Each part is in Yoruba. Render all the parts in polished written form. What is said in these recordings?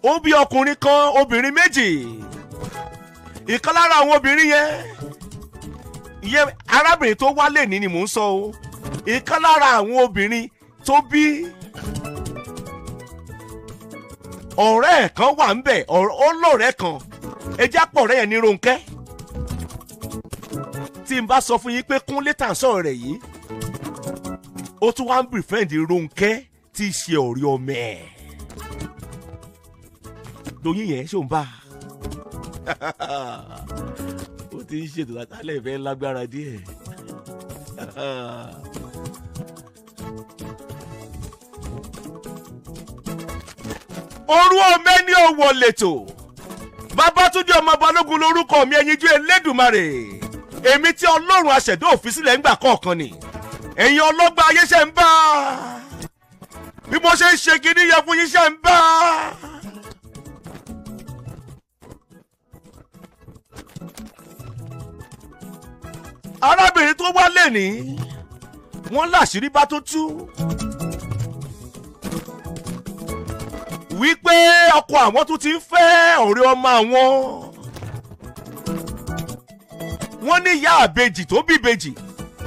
ó bí ọkùnrin kan obìnrin méjì. Ìkan lára àwọn obìnrin yẹn arábìnrin tó wálé ní ni mò ń sọ o. Ìkan lára àwọn obìnrin tó bí ọ̀rẹ́ kan wà ń bẹ̀, ọlọ́rẹ́ kan, ẹjẹ́ pọ̀ ọ̀rẹ́ yẹn ní Rónkẹ́. Tí n bá sọ fún yín pé Kúnlé tà ń sọ̀rọ̀ rẹ̀ yìí, ó tún wá ń befriend Rónkẹ́ tí í ṣe ọ̀rẹ́ ọmọ ẹ̀. Lóyún yẹn ṣó ń bá ó ti ń ṣètò látàlẹ́ ìfẹ́ lágbára díẹ̀. Oruomeniowo lẹ́tọ̀. Babátúndé ọmọ Balógun lórúkọ mi, ẹyinjú Elédùmarè. Èmi tí Ọlọ́run aṣẹ̀dá òfin sílẹ̀ ńgbà kọ̀ọ̀kan ni. Ẹ̀yin ọlọ́gbà ayé ṣe ń bá. Bí mo ṣe ń ṣe gidi yẹ fún yín ṣe ń bá. Arábìnrin tó wá lẹ́ni, wọ́n láṣìírí bá tó tú. Wípé ọkọ àwọn tún ti ń fẹ́ ọ̀rẹ́ ọmọ àwọn. Wọ́n ní ìyá àbejì tó bí ìbejì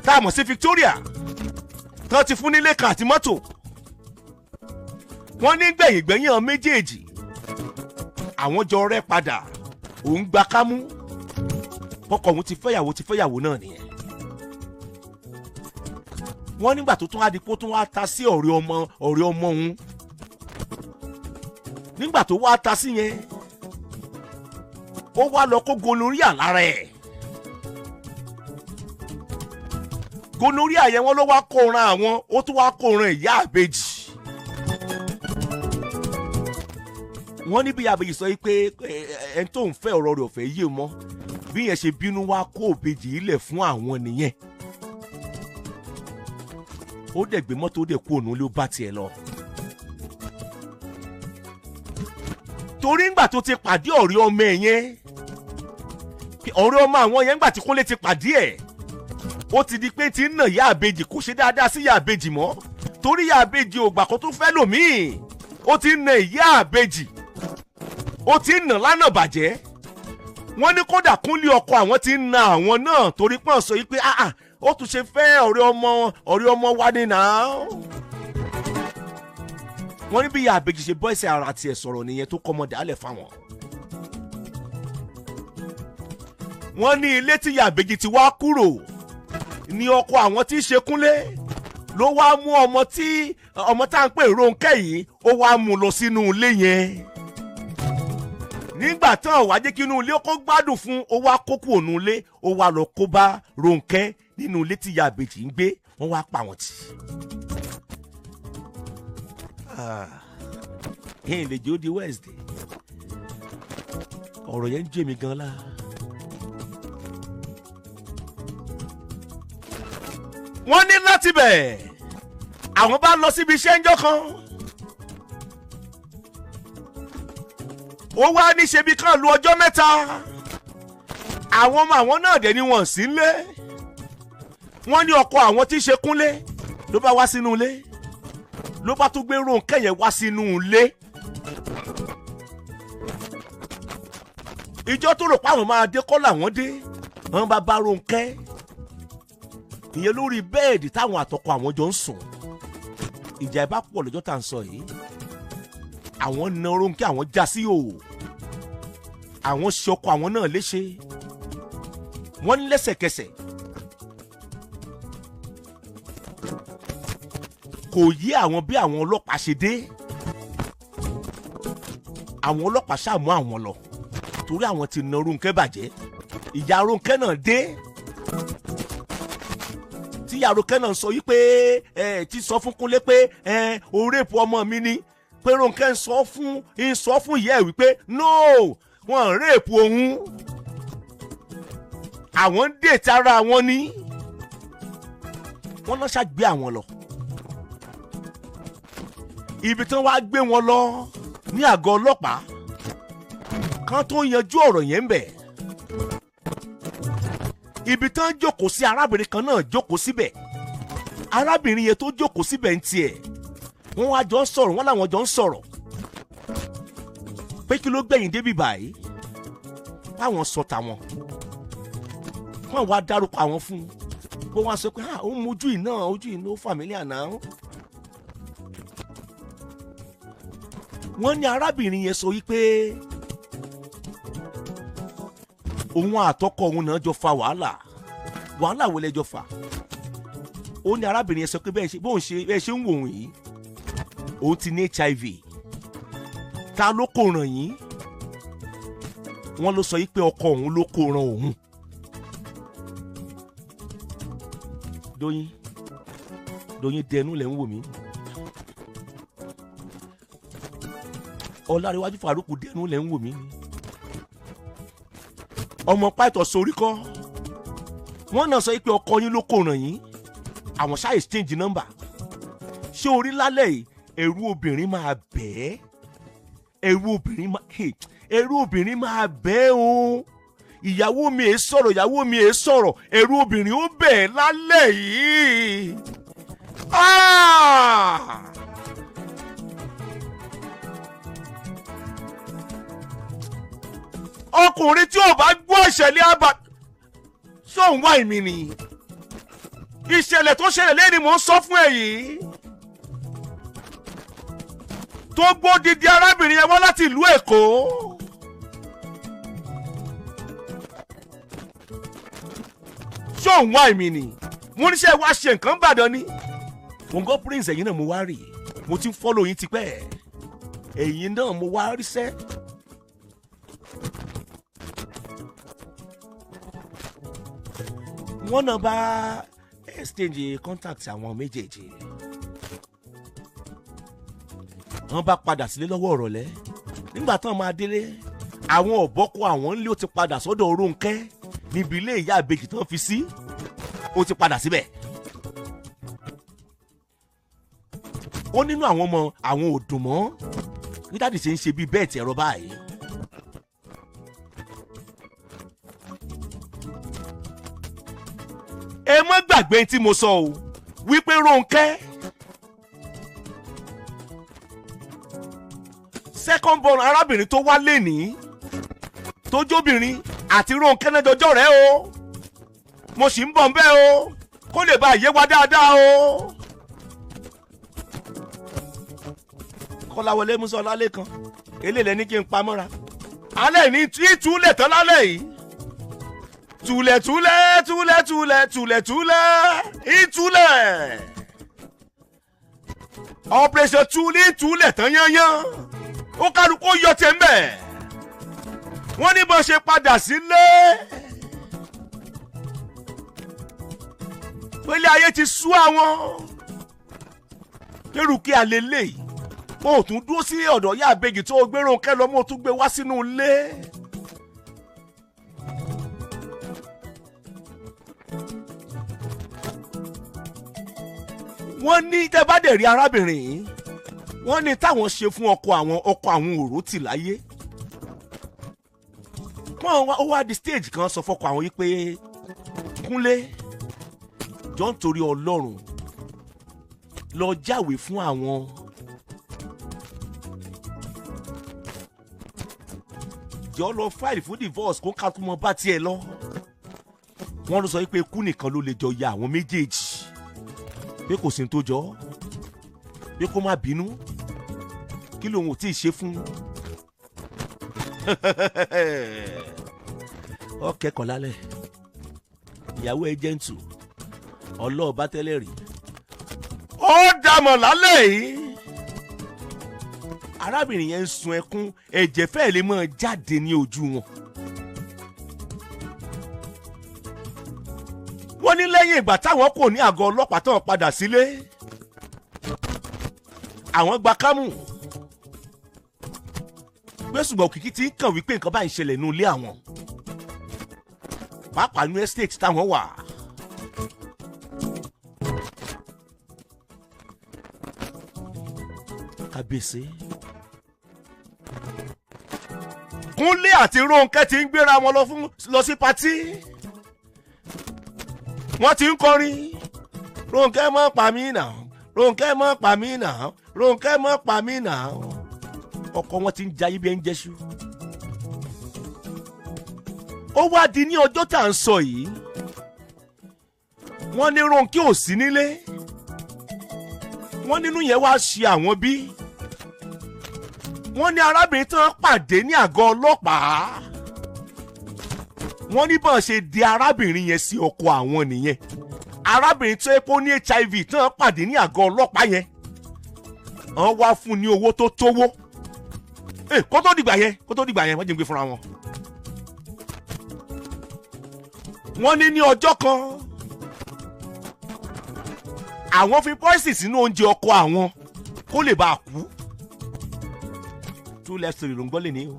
tá a mọ̀ sí Victoria tán ti fún nílé kan àti mọ́tò. Wọ́n ní gbẹ̀yìngbẹ̀yìn méjèèjì àwọn jọ rẹ́ padà, òun gba kámú. Ọkọ òun ti fẹ́yàwó náà nìyẹn. Wọ́n nígbà tó tún wá di kó tún wá ta sí ọ̀rẹ́ ọmọ òun. Nígbà tó wá ta sí yẹn, ó wá lọ kó gonorrhea lára ẹ̀. Gonorrhea yẹn wọ́n ló wá kóran àwọn, ó tún wá kóran ìyá àbejì. Wọ́n ní bí àbejì sọ pé ẹni tó ń fẹ́ ọ̀rọ̀ rẹ̀ ò fẹ́ yé mọ́, bí yẹn ṣe bínú wá kó òbejì ilẹ̀ fún àwọn nìyẹn. Ó dẹ̀ gbé mọ́tò ó dẹ̀ kú òun ló bá tiẹ̀ lọ. Torí ńgbà tó ti pàdé ọ̀rẹ́ ọmọ ẹ̀ yẹn, ọ̀rẹ́ ọmọ àwọn yẹn ńgbà tí Kúnlé ti pàdé ẹ̀, ó ti di pé ti ń nà ìyá àbejì, kò ṣe dáadáa sí ìyá àbejì mọ́. Torí ìyá àbejì ò gbà kó tún fẹ́ lòmíì, ó ti ń nà ìyá àbejì, ó ti ń nà lánàá bàjẹ́. Wọ́n ní kódà Kúnlé ọkọ àwọn ti ń na àwọn náà torí pọ́n sọ yìí pé ó tún ṣe fẹ́ ọ̀rẹ́ ọmọ wa ní náà. Wọ́n ní bí ìyá àbejì ṣe bọ́ ẹsẹ̀ ara tiẹ̀ sọ̀rọ̀ nìyẹn tó kọ́mọ dálẹ̀ fáwọn. Wọ́n ní ilé tí ìyá àbejì ti wá kúrò ní ọkọ àwọn tí í ṣe Kúnlé ló wá mú ọmọ tá à ń pè Rónkẹ́ yìí, ó wá mú lọ sínú ilé yẹn. Nígbà tán wá jẹ́ kí inú ilé kó gbádùn fún, ó wá kókó ònú ilé, ó wá lọ kó bá Rónkẹ́ nínú ilé tí ìyá àbejì ń gbé, wọ́n wá pa wọ́n tì. Yẹn lè jẹ́ ó di Wednesday. Ọ̀rọ̀ yẹn ń jẹ́ mi gan la. Wọ́n ní láti bẹ̀, àwọn bá lọ síbi iṣẹ́ ńjọ́ kan. Ó wá ní ṣe bí kàn lu ọjọ́ mẹ́ta. Àwọn ọmọ àwọn náà dẹ̀ ni wọ́n sí nílé. Wọ́n ní ọkọ àwọn tí í ṣe Kúnlé ló bá wá sínú ilé, ló bá tún gbé Rónkẹ́ yẹn wá sínú ilé. Ìjọ tó rò pé àwọn máa dé kọ́ làwọn dé, wọ́n bá bá Rónkẹ́ ìyẹn lórí bẹ́ẹ̀dì táwọn àtọkọ àwọn jọ ń sùn. Ìjà ẹ̀ bá pọ̀ lọ́jọ́ tá à ń sọ yìí. Àwọn na Rónkẹ́, àwọn já sí o. Àwọn ṣe ọkọ àwọn náà léṣe. Wọ́n ní lẹ́sẹ̀kẹsẹ̀ kò yé àwọn bí àwọn ọlọ́pàá ṣe dé. Àwọn ọlọ́pàá ṣàmú àwọn lọ torí àwọn ti na Rónkẹ́ bàjẹ́. Ìyá Rónkẹ́ náà dé. Tí ìyá Rónkẹ́ náà sọ yí pé ti sọ fún Kúnlé pé ó rèpù ọmọ mi ni, pé Rónkẹ́ ń sọ fún ìyá ẹ̀ wípé no, wọ́n ń rèpù òun. Àwọn ń dètè ara wọn ni. Wọ́n lọ ṣàgbé àwọn lọ. Ibi tí wọ́n wá gbé wọn lọ ní àgọ́ ọlọ́pàá kan tó yanjú ọ̀rọ̀ yẹn ń bẹ̀. Ibi tí wọ́n jókòó sí, arábìnrin kan náà jókòó síbẹ̀. Arábìnrin yẹn tó jókòó síbẹ̀ ń tiẹ̀, wọ́n wá jọ ń sọ̀rọ̀, wọ́n làwọn jọ ń sọ̀rọ̀. pé kí ló gbẹ̀yìn débi báyìí báwọn sọ tàwọn wọ́n wá dárúkọ àwọn fún un bó wọ́n sọ pé ó ń mojú iná ojú iná ó fàmílíà náà. wọ́n ní arábìnrin yẹn sọ wípé òun àtọkọ òun náà jọ fa wàhálà wo lẹ́jọ́ fà. ó ní arábìnrin yẹn sọ pé bẹ́ẹ̀ ṣe ń wò òun yìí òun ti ní HIV. ta ló kó ràn yín? wọ́n ló sọ yìí pé ọkọ òun ló kó ràn òun. Dóyin dẹnu lẹ̀ ń wò mí. Ọlárẹ̀wájú Fàrúkù dẹnu lẹ̀ ń wò mí. ọmọ pàìtọ̀ sórí kọ́ wọ́n náà sọ pé ọkọ yín ló kó ràn yín. àwọn ṣáà exchange number. ṣé orí lálẹ́ yìí ẹ̀rù obìnrin máa bẹ́ẹ̀ ẹ̀rù obìnrin máa bẹ́ẹ̀ o. ìyàwó mi è sọ̀rọ̀ ẹ̀rù obìnrin ó bẹ̀ lálẹ́ yìí. ọkùnrin tí ò bá gbọ́ ìṣẹ̀lẹ̀ àbá sóun wá ìmì ni ìṣẹ̀lẹ̀ tó ṣẹlẹ̀ lẹ́ni mò ń sọ fún ẹ yìí tó gbódìdí arábìnrin yẹn wá láti ìlú Èkó. ṣóun wá ìmì ni mo níṣẹ́ wá ṣe nǹkan Ìbàdàn ni mo gbọ́ prince ẹ̀yin náà mo wá rí mo ti ń fọ́lọ̀ yín tipẹ́ ẹ̀yin náà mo wá ríṣẹ́. wọ́n náà bá exchange contact àwọn méjèèjì wọ́n bá padà sílé lọ́wọ́ ọ̀rọ̀lẹ́ nígbà tán máa délé àwọn ọ̀bọ́kọ àwọn ńlé ó ti padà sọ́dọ̀ Rónkẹ́ níbi ilé ìyá àbèjì tán fi sí ó ti padà síbẹ̀. ó nínú àwọn ọmọ àwọn ò dùn mọ́ bí dáàdì ṣe ń ṣe bíi bẹ́ẹ̀ tí ẹ̀rọ báyìí. ẹ má gbàgbé tí mo sọ o wípé Rónkẹ́ second born arábìnrin tó wá lénìí tó jóbìnrin àti Rónkẹ́ náà jọjọ́ rẹ̀ o mo sì ń bọ̀ nbẹ́ o kó lè bá yé wa dáadáa o. Kọ́láwọlé Músọ̀ lálẹ́ kan eléyìí ní kí n pa mọ́ra alẹ́ ní ìtúlẹ̀ tán lálẹ́ yìí túlẹ̀ ìtúlẹ̀ operation túlẹ̀ tán yányán ó kálukú yọ tẹ̀ ń bẹ̀ wọ́n ní bó ṣe padà sílé pélé ayé ti sú àwọn kérù kí alẹ́ lè mo tún dúró sí ọ̀dọ̀ yá àbèjì tó gbé Rónkẹ́ lọ mo tún gbé wá sínú ilé. wọ́n ní tẹ́ bá dẹ̀ rí arábìnrin yìí wọ́n ní táwọn ṣe fún ọkọ àwọn òró tì láyé. wọ́n ó wá di stage kan sọ fọ́kọ àwọn yìí pé Kúnlé jọ ń torí Ọlọ́run lọ jáwèé fún àwọn. jọ lọ fáìlì fún divorce kó ká tó mọ bá tiẹ̀ lọ. wọ́n ló sọ pé ikú nìkan ló lè jọ ya àwọn méjèèjì pé kò sí ní tó jọ pé kó má bínú kí lòun ò tí ì ṣe fún. ó kẹ́kọ̀ọ́ lálẹ́ ìyàwó ẹ jẹ́ǹtù ọlọ́ọ̀bá tẹ́lẹ̀ rí ó dàmọ̀ lálẹ́ yìí. arábìnrin yẹn ń sun ẹkún ẹ̀jẹ̀ fẹ́ẹ̀ lè máa jáde ní ojú wọn. wọ́n ní lẹ́yìn ìgbà táwọn kò ní àgọ́ ọlọ́pàá tán padà sílé àwọn gba kámù pé ṣùgbọ́n òkìkí ti ń kàn wípé nǹkan bá ń ṣẹlẹ̀ nínú ilé àwọn pàápàá ní estate táwọn wà. kábíyèsí Kúnlé àti Rónkẹ́ ti ń gbéra wọn lọ sí patí wọ́n ti ń kọrin Rónkẹ́ má pa mí náà Rónkẹ́ má pa mí náà Rónkẹ́ má pa mí náà ọkọ wọn ti ń jayé bí ẹ ń jẹ́ṣu. ó wá di ní ọjọ́ tá à ń sọ yìí wọ́n ní Ronke ò sí nílé wọ́n nínú yẹn wá ṣe àwọn bí wọ́n ní arábìnrin tí wọ́n pàdé ní àgọ́ ọlọ́pàá wọ́n ní bọ́n ṣe di arábìnrin yẹn sí ọkọ àwọn nìyẹn arábìnrin tó yẹ kó ní HIV tí wọ́n pàdé ní àgọ́ ọlọ́pàá yẹn wọ́n wá fún ní owó tó tówó kó tó dìgbà yẹn wọ́n jẹ́ ń gbé fúnra wọn. wọ́n ní ọjọ́ kan àwọn fi poison sínú oúnjẹ ọkọ àwọn kó lè bá a kú. two left story ló ń gbọ́ lé ní o.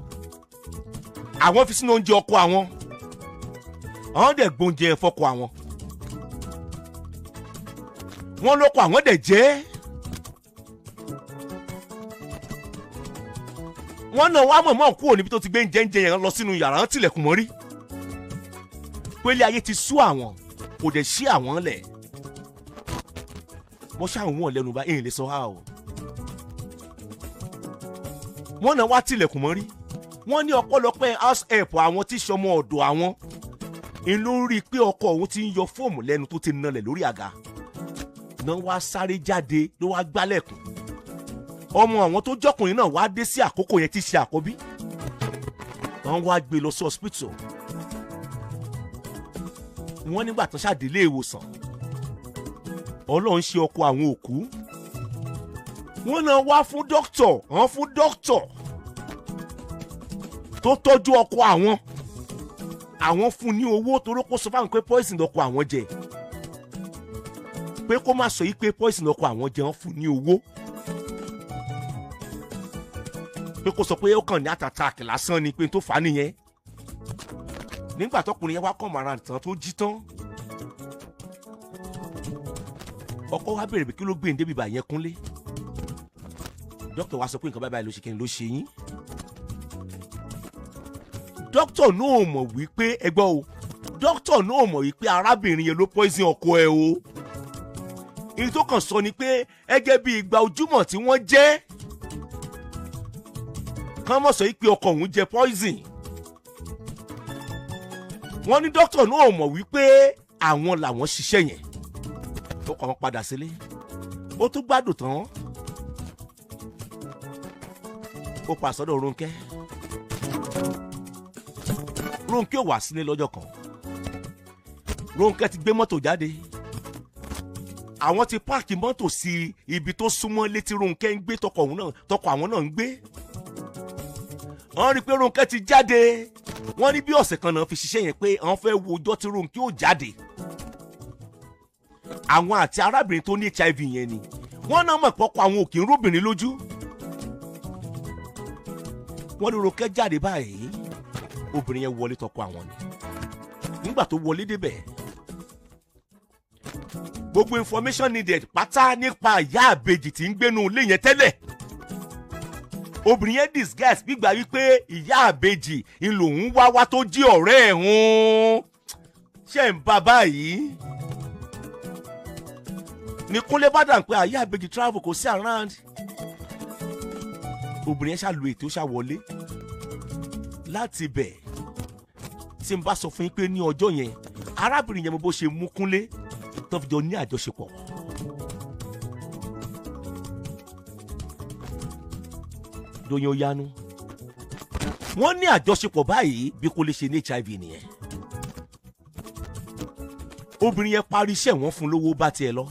àwọn fi sínú oúnjẹ ọkọ àwọn dẹ̀ gbóúnjẹ fọ́kọ àwọn. wọ́n lọ́kọ àwọn dẹ̀ jẹ́. wọ́n náà wá mọ̀mọ́ kúrò níbi tó ti gbé ń jẹ yẹn lọ sínú yàrá ń tilẹ̀kùn mọ́rí. pélé ayé ti sú àwọn kò dẹ̀ ṣí àwọn lẹ̀. mo ṣàwọn wọn lẹ́nu bá èyí lè sọ ha o. wọ́n náà wá tilẹ̀kùn mọ́rí. wọ́n ní ọ̀pọ̀lọpọ̀ house help àwọn tí sọmọ ọ̀dọ̀ àwọn ń ló rí i pé ọkọ òun ti ń yọ fóòmù lẹ́nu tó ti nalẹ̀ lórí àga. náà wá sáré jáde ló wá gbálẹ̀kùn. ọmọ àwọn tó jọkùnrin náà wá dé sí àkókò yẹn tí ṣe àkọ́bí. wọ́n wá gbé lọ sí hospital. wọ́n nígbà tó ṣàdélé ìwòsàn Ọlọ́run ṣe ọkọ àwọn òkú. wọ́n náà wá fún dókítọ̀ tó tọ́jú ọkọ àwọn fún ní owó torí kó sọ fáwọn pé poison ọkọ àwọn jẹ pé kó má sọ yìí pé poison ọkọ àwọn jẹ wọ́n fún ní owó pé kó sọ pé ó kàn ní àtàtàkì lásán ni pé tó fà á nìyẹn. nígbà tọkùnrin yẹn wá kọ́ màrà tán tó jí tán ọkọ wa béèrè pé kí ló gbé ní débi bàyẹn kúnlé. dókítà wa sọ pé nǹkan báyìí ló ṣe kí ni ló ṣe yín. dókítà náà mọ̀ wípé ẹgbọ́ o dókítà náà mọ̀ wípé arábìnrin yẹn ló poison ọkọ ẹ o. èyí tó kàn sọ ni pé ẹgẹ́ bí ìgbà ojúmọ̀ tí wọ́n jẹ́ kán mọ̀ sọ wípé ọkọ òun jẹ poison. wọ́n ní dókítà náà mọ̀ wípé àwọn làwọn ṣiṣẹ́ yẹn. ó kàn wọ́n padà sílé ó tún gbádùn tán ó pa sọ́dọ̀ Ronke ò wá sílé lọ́jọ́ kan. Ronke ti gbé mọ́tò jáde. àwọn ti páàkì mọ́tò sí ibi tó súnmọ́ létí Ronke ń gbé tọkọ àwọn náà ń gbé. wọ́n rí i pé Ronke ti jáde. wọ́n ní bí ọ̀sẹ̀ kan náà fi ṣiṣẹ́ yẹn pé àwọn fẹ́ wo ọjọ́ tí Ronke ò jáde. àwọn àti arábìnrin tó ní HIV yẹn ni wọ́n náà mọ̀ pọ́kọ àwọn òkè ń róbìnrin lójú. wọ́n ní Ronke jáde báyìí obìnrin yẹn wọlé tọkọ àwọn ni. nígbà tó wọlé débẹ̀ gbogbo information needed pátá nípa ìyá àbèjì tí ń gbénu ilé yẹn tẹ́lẹ̀. obìnrin yẹn disguise gbígbà wípé ìyá àbèjì ń lòun wá tó jí ọ̀rẹ́ ẹ̀ hùn. ṣé ń bá báyìí ní Kúnlé bá dàn pé ìyá àbèjì travel kò sí around. obìnrin yẹn ṣàlù ètò ṣàwọlé láti bẹ̀. tí n bá sọ fún yín pé ní ọjọ́ yẹn arábìnrin yẹn mo bó ṣe mú Kúnlé tó fi jọ ní àjọṣepọ̀. dóyin ó yánú. wọ́n ní àjọṣepọ̀ báyìí bí Kúnlé ṣe ní HIV nìyẹn. obìnrin yẹn parí iṣẹ́ wọn fún lówó bá tiẹ̀ lọ.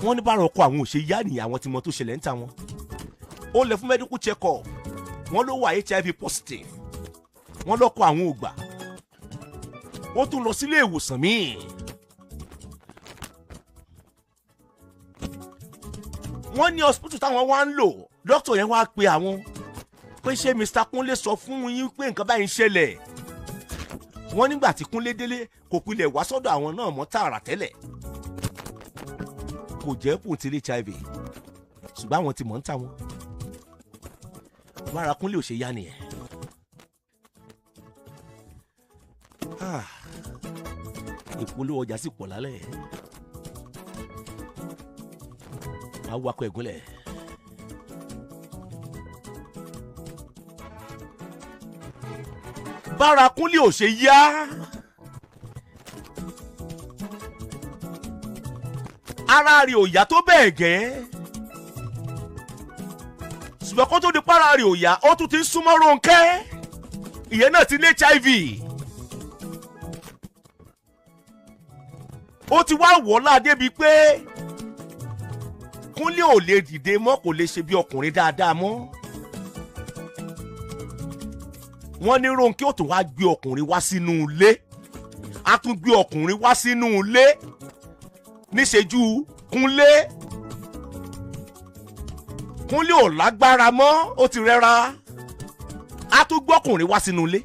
wọ́n ní bára ọkọ àwọn ò ṣe yá nìyẹn àwọn tí mo tó ṣẹlẹ̀ ń ta wọn. ó lọ fún medical check up. wọ́n ló wà HIV positive. wọ́n lọ́kọ àwọn ò gbà. wọ́n tún lọ sílé ìwòsàn míì. wọ́n ní hospital táwọn wá ń lò dókítà yẹn wá pe àwọn pé ṣé Mr. Kúnlé sọ fún yín pé nǹkan báyìí ń ṣẹlẹ̀. wọ́n nígbà tí Kúnlé délé kò pilẹ̀ wá sọ́dọ̀ àwọn náà mọ́ tààrà tẹ́lẹ̀. kò jẹ́ kùn tí HIV ṣùgbọ́n àwọn ti mọ̀ ń ta wọn. bára Kúnlé ò ṣe yá nìyẹn. ìpolówó ọjà sì pọ̀ lálẹ́. máa wakọ̀ ẹ̀gúnlẹ̀. bára Kúnlé ò ṣe yá. Ara rẹ̀ ò yá tó bẹ́ẹ̀ gẹ́. Ṣùgbọ́n kó tó di para rẹ̀ ò yá, ó tún ti ń súnmọ́ Rónkẹ́. Ìyẹn náà ti ní HIV. Ó ti wá wọ́lá débi pé Kúnlé ò lè dìde mọ́, kò lè ṣe bí ọkùnrin dáadáa mọ́. Wọ́n ní Rónkẹ́ ó tún wá gbé ọkùnrin wá sínú ilé. A tún gbé ọkùnrin wá sínú ilé. Níṣẹ́jú Kúnlé ò lágbára mọ́, ó ti rẹra. A tún gbọ́kùnrin wá sínú ilé.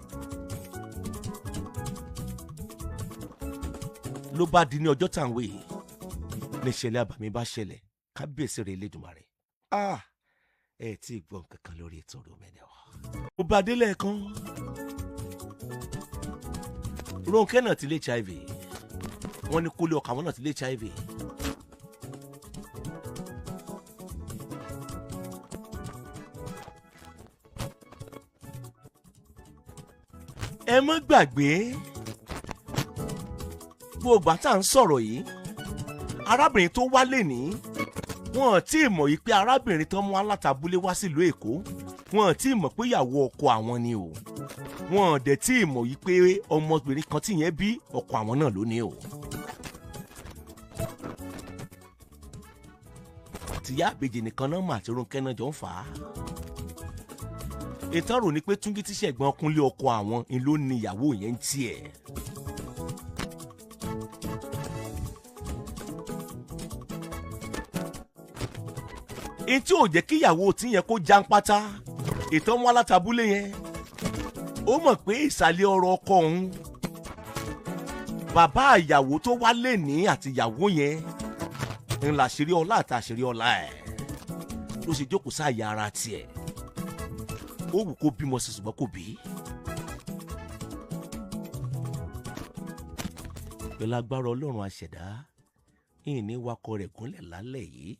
Ló bá di ní ọjọ́ tàǹwé yìí ní ìṣẹ̀lẹ̀ àbàmì bá ṣẹlẹ̀. Kábíyèsí rẹ̀ Elédùmarè. Ẹ tí ì gbọ́ nǹkan kan lórí ètò Oruomeniowo. Ó bá délẹ̀ kan. Rónkẹ́ náà ti lé HIV. Wọ́n ní Kúlé ọkọ àwọn náà ti lé HIV. Ẹ má gbàgbé gbogbo àtà ń sọ̀rọ̀ yìí, arábìnrin tó wálé ní wọn tí ì mọ̀ yìí pé arábìnrin tó mú alátabúlé wá sílùú Èkó, wọn tí ì mọ̀ pé ìyàwó ọkọ àwọn ni o. Wọn dẹ̀ tí ì mọ̀ yìí pé ọmọbìnrin kan tí yẹn bí ọkọ àwọn náà ló ní o. Tìyá àbèjì nìkan náà mà àti Rónkẹ́ náà jọ ń fà á. Ìtàn rò ní pé Túnjí tí ṣẹ̀gbọ́n Kúnlé ọkọ àwọn ni ló ní ìyàwó yẹn ń tiẹ̀. Èyí tí ò jẹ́ kí ìyàwó tí yẹn kó jàǹpátá, ìtàn wọn alátabúlé yẹn. Ó mọ̀ pé ìsàlẹ̀ ọ̀rọ̀ ọkọ òun, bàbá ìyàwó tó wálé ní àti ìyàwó yẹn ń làṣírí ọlá àti àṣírí ọlá ẹ̀. Ló ṣe jókòó sáàyè ara tiẹ̀. Ó wù kó bímọ sí ṣùgbọ́n kò bí. Pẹ̀lú agbára Ọlọ́run aṣẹ̀dá, ìní wakọ̀ rẹ̀ gúnlẹ̀ lálẹ́ yìí.